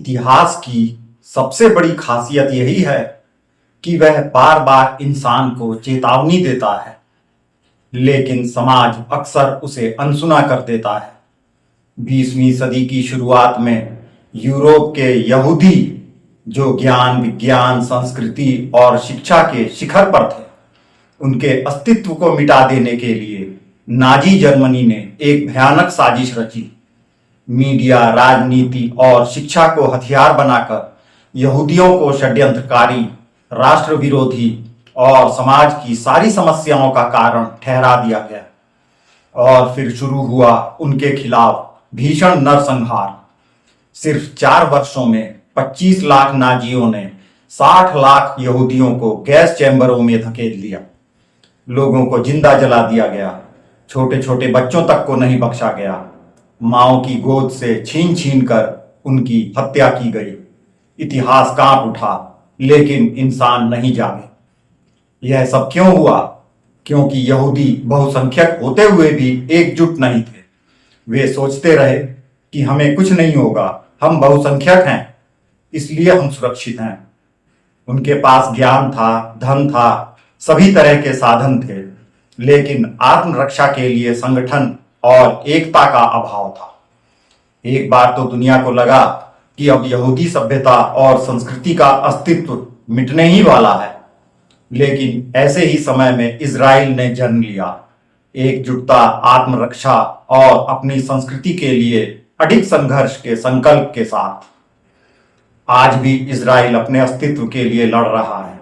इतिहास की सबसे बड़ी खासियत यही है कि वह बार बार इंसान को चेतावनी देता है, लेकिन समाज अक्सर उसे अनसुना कर देता है। 20वीं सदी की शुरुआत में यूरोप के यहूदी, जो ज्ञान, विज्ञान, संस्कृति और शिक्षा के शिखर पर थे, उनके अस्तित्व को मिटा देने के लिए नाजी जर्मनी ने एक भयानक साजिश रची। मीडिया, राजनीति और शिक्षा को हथियार बनाकर यहूदियों को षड्यंत्रकारी, राष्ट्र विरोधी और समाज की सारी समस्याओं का कारण ठहरा दिया गया। और फिर शुरू हुआ उनके खिलाफ भीषण नरसंहार। सिर्फ 4 वर्षों में 25 लाख नाजियों ने 60 लाख यहूदियों को गैस चैम्बरों में धकेल दिया। लोगों को जिंदा जला दिया गया। छोटे छोटे बच्चों तक को नहीं बख्शा गया। माओ की गोद से छीन छीन कर उनकी हत्या की गई। इतिहास कांप उठा, लेकिन इंसान नहीं जागे। यह सब क्यों हुआ? क्योंकि यहूदी बहुसंख्यक होते हुए भी एकजुट नहीं थे। वे सोचते रहे कि हमें कुछ नहीं होगा, हम बहुसंख्यक हैं, इसलिए हम सुरक्षित हैं। उनके पास ज्ञान था, धन था, सभी तरह के साधन थे, लेकिन आत्मरक्षा के लिए संगठन और एकता का अभाव था। एक बार तो दुनिया को लगा कि अब यहूदी सभ्यता और संस्कृति का अस्तित्व मिटने ही वाला है, लेकिन ऐसे ही समय में इजराइल ने जन्म लिया। एकजुटता, आत्मरक्षा और अपनी संस्कृति के लिए अडिग संघर्ष के संकल्प के साथ आज भी इजराइल अपने अस्तित्व के लिए लड़ रहा है।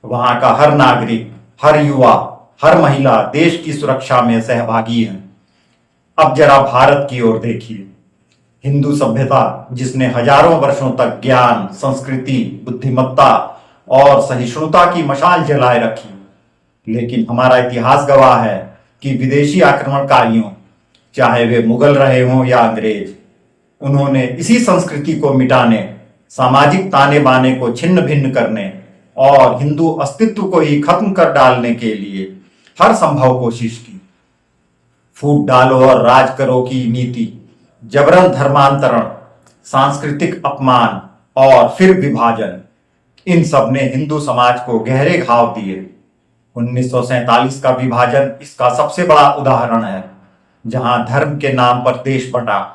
वहां का हर नागरिक, हर युवा, हर महिला देश की सुरक्षा में सहभागी है। अब जरा भारत की ओर देखिए। हिंदू सभ्यता, जिसने हजारों वर्षों तक ज्ञान, संस्कृति, बुद्धिमत्ता और सहिष्णुता की मशाल जलाए रखी, लेकिन हमारा इतिहास गवाह है कि विदेशी आक्रमणकारियों, चाहे वे मुगल रहे हों या अंग्रेज, उन्होंने इसी संस्कृति को मिटाने, सामाजिक ताने बाने को छिन्न भिन्न करने और हिंदू अस्तित्व को ही खत्म कर डालने के लिए हर संभव कोशिश की। फूट डालो और राज करो की नीति, जबरन धर्मांतरण, सांस्कृतिक अपमान और फिर विभाजन, इन सब ने हिंदू समाज को गहरे घाव दिए। 1947 का विभाजन इसका सबसे बड़ा उदाहरण है, जहां धर्म के नाम पर देश बंटा।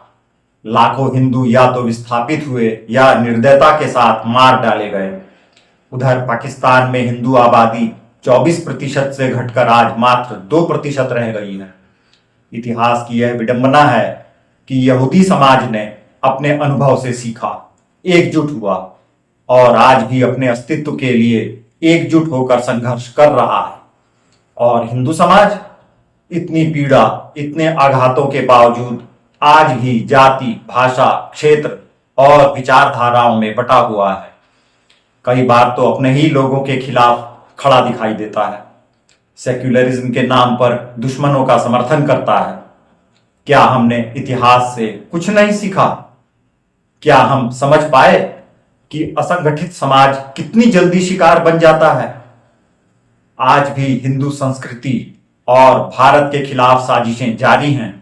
लाखों हिंदू या तो विस्थापित हुए या निर्दयता के साथ मार डाले गए। उधर पाकिस्तान में हिंदू आबादी 24% से घटकर आज मात्र 2% रह गई है। इतिहास की यह विडंबना है कि यहूदी समाज ने अपने अनुभव से सीखा, एकजुट हुआ और आज भी अपने अस्तित्व के लिए एकजुट होकर संघर्ष कर रहा है। और हिंदू समाज इतनी पीड़ा, इतने आघातों के बावजूद आज भी जाति, भाषा, क्षेत्र और विचारधाराओं में बटा हुआ है। कई बार तो अपने ही लोगों के खिलाफ खड़ा दिखाई देता है। सेक्युलरिज्म के नाम पर दुश्मनों का समर्थन करता है। क्या हमने इतिहास से कुछ नहीं सीखा? क्या हम समझ पाए कि असंगठित समाज कितनी जल्दी शिकार बन जाता है? आज भी हिंदू संस्कृति और भारत के खिलाफ साजिशें जारी हैं।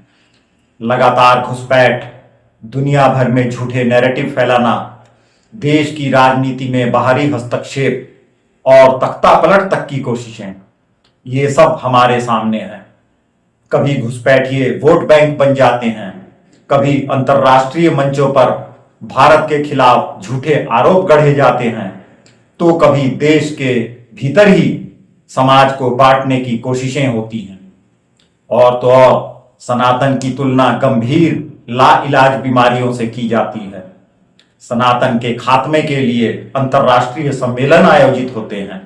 लगातार घुसपैठ, दुनिया भर में झूठे नैरेटिव फैलाना, देश की राजनीति में बाहरी हस्तक्षेप और तख्तापलट तक की कोशिशें, ये सब हमारे सामने हैं। कभी घुसपैठिए वोट बैंक बन जाते हैं, कभी अंतर्राष्ट्रीय मंचों पर भारत के खिलाफ झूठे आरोप गढ़े जाते हैं, तो कभी देश के भीतर ही समाज को बांटने की कोशिशें होती हैं। और तो और सनातन की तुलना गंभीर लाइलाज बीमारियों से की जाती है। सनातन के खात्मे के लिए अंतर्राष्ट्रीय सम्मेलन आयोजित होते हैं।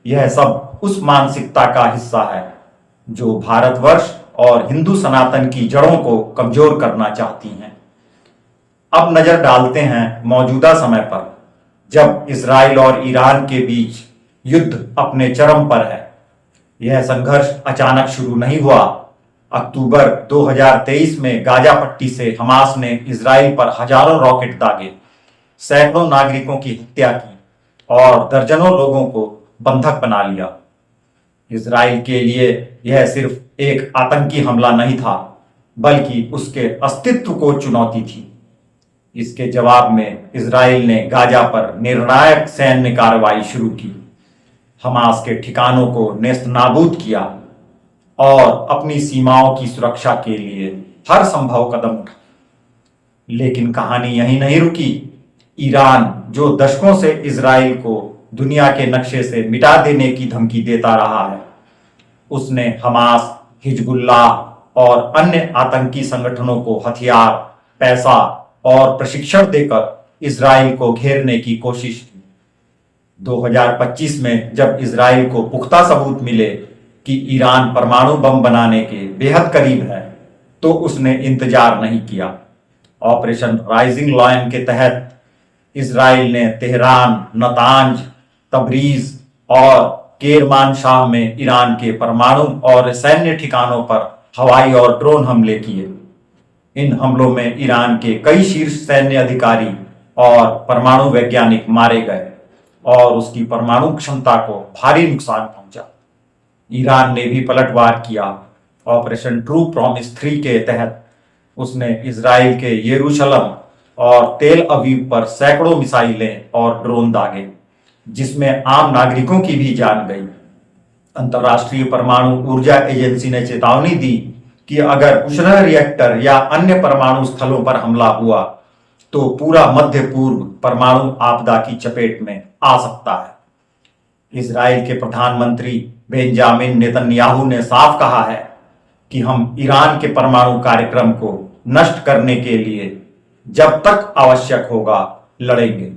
यह सब उस मानसिकता का हिस्सा है जो भारतवर्ष और हिंदू सनातन की जड़ों को कमजोर करना चाहती हैं। अब नजर डालते हैं मौजूदा समय पर, जब इजराइल और ईरान के बीच युद्ध अपने चरम पर है। यह संघर्ष अचानक शुरू नहीं हुआ। अक्टूबर 2023 में गाजा पट्टी से हमास ने इजराइल पर हजारों रॉकेट दागे, सैकड़ों नागरिकों की हत्या की और दर्जनों लोगों को बंधक बना लिया। इजराइल के लिए यह सिर्फ एक आतंकी हमला नहीं था, बल्कि उसके अस्तित्व को चुनौती थी। इसके जवाब में इजराइल ने गाजा पर निर्णायक सैन्य कार्रवाई शुरू की, हमास के ठिकानों को नेस्तनाबूद किया और अपनी सीमाओं की सुरक्षा के लिए हर संभव कदम उठाया। लेकिन कहानी यहीं नहीं रुकी। ईरान, जो दशकों से इजराइल को दुनिया के नक्शे से मिटा देने की धमकी देता रहा है, उसने हमास, हिजबुल्लाह और अन्य आतंकी संगठनों को हथियार, पैसा और प्रशिक्षण देकर इजराइल को घेरने की कोशिश की। 2025 में जब इजराइल को पुख्ता सबूत मिले कि ईरान परमाणु बम बनाने के बेहद करीब है, तो उसने इंतजार नहीं किया। ऑपरेशन राइजिंग लायन के तहत इजराइल ने तेहरान, नतांज, तबरीज और केरमानशाह में ईरान के परमाणु और सैन्य ठिकानों पर हवाई और ड्रोन हमले किए। इन हमलों में ईरान के कई शीर्ष सैन्य अधिकारी और परमाणु वैज्ञानिक मारे गए और उसकी परमाणु क्षमता को भारी नुकसान पहुंचा। ईरान ने भी पलटवार किया। ऑपरेशन ट्रू प्रॉमिस 3 के तहत उसने इजराइल के यरूशलेम और तेल अवीव पर सैकड़ों मिसाइलें और ड्रोन दागे, जिसमें आम नागरिकों की भी जान गई। अंतर्राष्ट्रीय परमाणु ऊर्जा एजेंसी ने चेतावनी दी कि अगर बुशरा रिएक्टर या अन्य परमाणु स्थलों पर हमला हुआ तो पूरा मध्य पूर्व परमाणु आपदा की चपेट में आ सकता है। इजराइल के प्रधानमंत्री बेंजामिन नेतन्याहू ने साफ कहा है कि हम ईरान के परमाणु कार्यक्रम को नष्ट करने के लिए जब तक आवश्यक होगा लड़ेंगे।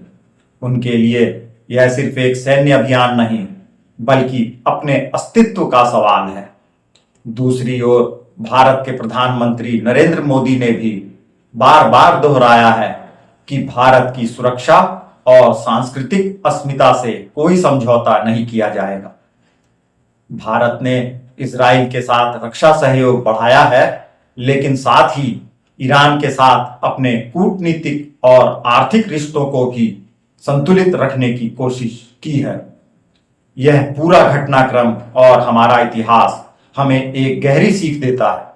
उनके लिए यह सिर्फ एक सैन्य अभियान नहीं, बल्कि अपने अस्तित्व का सवाल है। दूसरी ओर भारत के प्रधानमंत्री नरेंद्र मोदी ने भी बार बार दोहराया है कि भारत की सुरक्षा और सांस्कृतिक अस्मिता से कोई समझौता नहीं किया जाएगा। भारत ने इजराइल के साथ रक्षा सहयोग बढ़ाया है, लेकिन साथ ही ईरान के साथ अपने कूटनीतिक और आर्थिक रिश्तों को भी संतुलित रखने की कोशिश की है। यह पूरा घटनाक्रम और हमारा इतिहास हमें एक गहरी सीख देता है।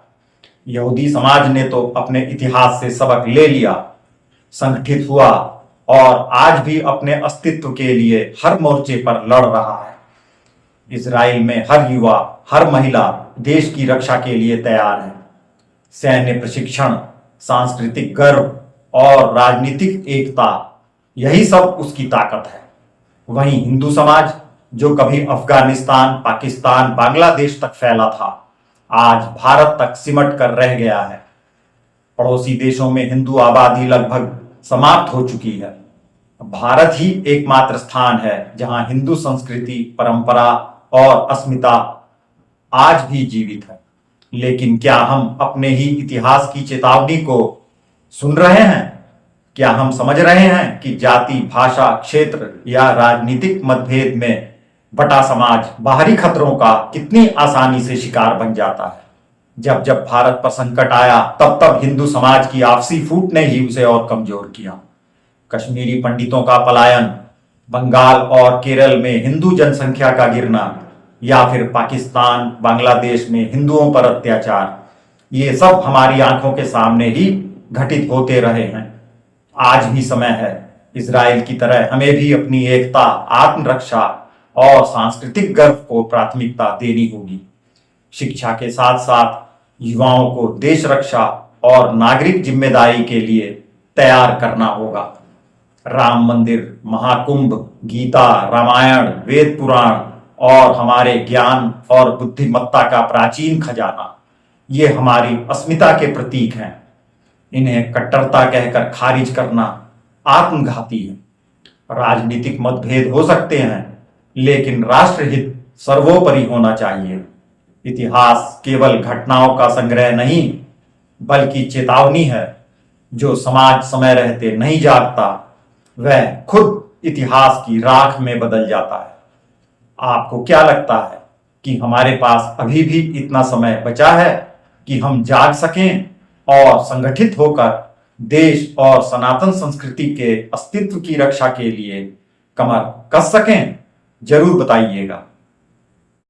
यहूदी समाज ने तो अपने इतिहास से सबक ले लिया, संगठित हुआ और आज भी अपने अस्तित्व के लिए हर मोर्चे पर लड़ रहा है। इजराइल में हर युवा, हर महिला देश की रक्षा के लिए तैयार है। सैन्य प्रशिक्षण, सांस्कृतिक गर्व और राजनीतिक एकता, यही सब उसकी ताकत है। वहीं हिंदू समाज, जो कभी अफगानिस्तान, पाकिस्तान, बांग्लादेश तक फैला था, आज भारत तक सिमट कर रह गया है। पड़ोसी देशों में हिंदू आबादी लगभग समाप्त हो चुकी है। भारत ही एकमात्र स्थान है जहां हिंदू संस्कृति, परंपरा और अस्मिता आज भी जीवित है। लेकिन क्या हम अपने ही इतिहास की चेतावनी को सुन रहे हैं? क्या हम समझ रहे हैं कि जाति, भाषा, क्षेत्र या राजनीतिक मतभेद में बटा समाज बाहरी खतरों का कितनी आसानी से शिकार बन जाता है? जब जब भारत पर संकट आया, तब तब हिंदू समाज की आपसी फूट ने ही उसे और कमजोर किया। कश्मीरी पंडितों का पलायन, बंगाल और केरल में हिंदू जनसंख्या का गिरना, या फिर पाकिस्तान, बांग्लादेश में हिंदुओं पर अत्याचार, ये सब हमारी आंखों के सामने ही घटित होते रहे हैं। आज भी समय है इजराइल की तरह हमें भी अपनी एकता, आत्मरक्षा और सांस्कृतिक गर्व को प्राथमिकता देनी होगी। शिक्षा के साथ साथ युवाओं को देश रक्षा और नागरिक जिम्मेदारी के लिए तैयार करना होगा। राम मंदिर, महाकुंभ, गीता, रामायण, वेद पुराण और हमारे ज्ञान और बुद्धिमत्ता का प्राचीन खजाना, ये हमारी अस्मिता के प्रतीक हैं। इन्हें कट्टरता कहकर खारिज करना आत्मघाती है। राजनीतिक मतभेद हो सकते हैं, लेकिन राष्ट्रहित सर्वोपरि होना चाहिए। इतिहास केवल घटनाओं का संग्रह नहीं, बल्कि चेतावनी है। जो समाज समय रहते नहीं जागता, वह खुद इतिहास की राख में बदल जाता है। आपको क्या लगता है कि हमारे पास अभी भी इतना समय बचा है कि हम जाग सकें और संगठित होकर देश और सनातन संस्कृति के अस्तित्व की रक्षा के लिए कमर कस सकें? जरूर बताइएगा।